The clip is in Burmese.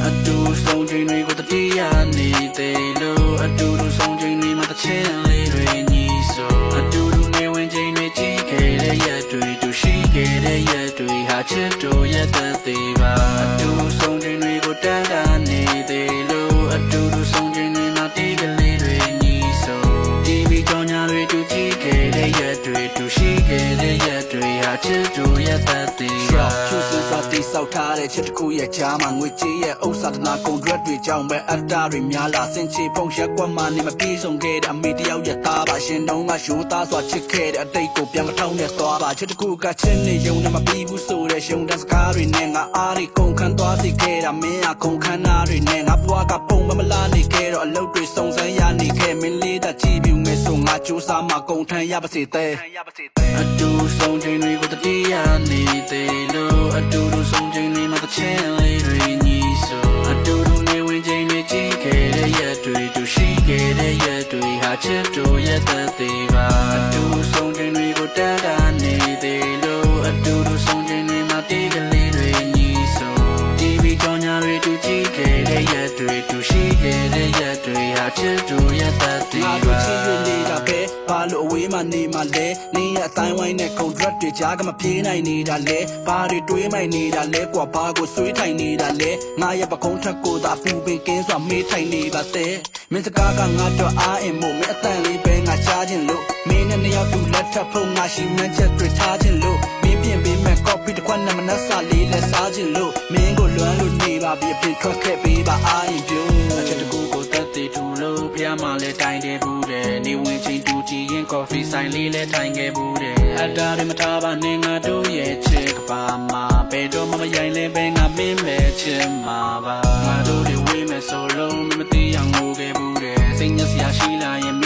adu song jing nui ko tati ya ni te lo adu song jing nui ma ta chin le rui ni so adu ne wen jing nui ji ke le ya dui du shi ke le ya dui ha chit do ya ta te ba adu song jing nui ko tan da ni te lo adu song jing nui ma ti ke le rui ni so ti bi chong nya rui du ji ke le ya dui du shi ke le ya dui ha chit do ya ta te ba chu su sa ti sau tha de chit ku ya cha ma ngui ji ya ou sa na kong drat တွေကြောင့်ပဲအတ္တတွေများလာစင်ချေဖုံရက်ကွက်မှနေမပြေဆုံးခဲ့တဲ့အမေတယောက်ရသားပါရှင်တုံးကရှိုးသားစွာချစ်ခဲ့တဲ့အတိတ်ကိုပြန်မထောင်းနဲ့သွားပါချစ်တကူကချစ်နေရုံနဲ့မပြီးဘူးဆိုတဲ့ရှုံတစကားတွေနဲ့ငါအားတွေကုန်ခန်းသွားစေခဲ့တာမင်းကကုန်ခန်းသားတွေနဲ့ငါဘွားကပုံမလာနေခဲ့တော့အလုပ်တွေစုံစမ်းရနေခဲ့မင်းလေးတကြည့်ပြီးငယ်ဆိုငါကြိုးစားမှကုန်ထမ်းရပါစေတဲ့အတူဆုံးချိန်တွေကိုတတိယနေသေးလို့အတူဆုံးချိန်တွေမှာတစ်ချင်းလေးတွေညီဆိုအတူနေဝင်ချိန်တွေကြည့်ခဲ့တဲ့ရက်တွေတူရှိခဲ့တဲ့ရက်တွေဟာချစ်တို့ရဲ့သက်သေးပါအတူဆုံးချိန်တွေကိုတန်းတာနေသေးလို့အတူဆုံးချိန်တွေမှာတေးကလေးတွေညီဆို TV ကြောင့်ညာတွေတူကြည့်ခဲ့တဲ့ရက်တွေတူရှိခဲ့တဲ့ရက်တွေဟာချစ်တို့ရဲ့သက်သေးပါငါတို့ချစ်ရနေတာပဲဘာလို့အဝေးမှနေမှလဲနင်းရဲ့အတိုင်းဝိုင်းနဲ့ contract တွေကြားကမပြေးနိုင်နေတာလဲဘာတွေတွေးမိုက်နေတာလဲကွာဘာကိုဆွေးထိုင်နေတာလဲငါရဲ့ပကုံးထက်ကိုသာပူပင်ကင်းစွာမေးထိုင်နေပါတဲ့မင်းစကားကငါတော့အားအင်မို့မင်းအတန်လေးပဲငါချားခြင်းလို့မင်းနဲ့နှစ်ယောက်တူလက်ထပ်ဖို့ငါရှိမှန်းချက်တွေထားခြင်းလို့မင်းပြင်ပေးမဲ့ copy တစ်ခွက်နဲ့မနှက်စာလေးလက်စားခြင်းလို့မင်းကိုလွမ်းလို့နေပါပြီအပြင်ထွက်ခဲ့ပေးပါအားအင်ပြိုးအချက်တကူကိုတက်တည်ထူလို့ဖျားမှလဲတိုင်တယ်ဘူးတဲ့နေဝင်ချင်းတူကြည့်ရင် coffee ဆိုင်လေးလဲတိုင်ခဲ့ဘူးတဲ့အတားတွေမထားပါနဲ့ငါတို့ရဲ့ချစ်ကပါမှာဘယ်တော့မှမရိုင်းလဲပဲငါမင်းပဲချစ်မှာပါငါတို့တွေဝေးမဲ့ဆိုလုံးမသိအောင်ငိုခဲ့ဘူးတဲ့စိတ်ညစ်စရာရှိလာရင်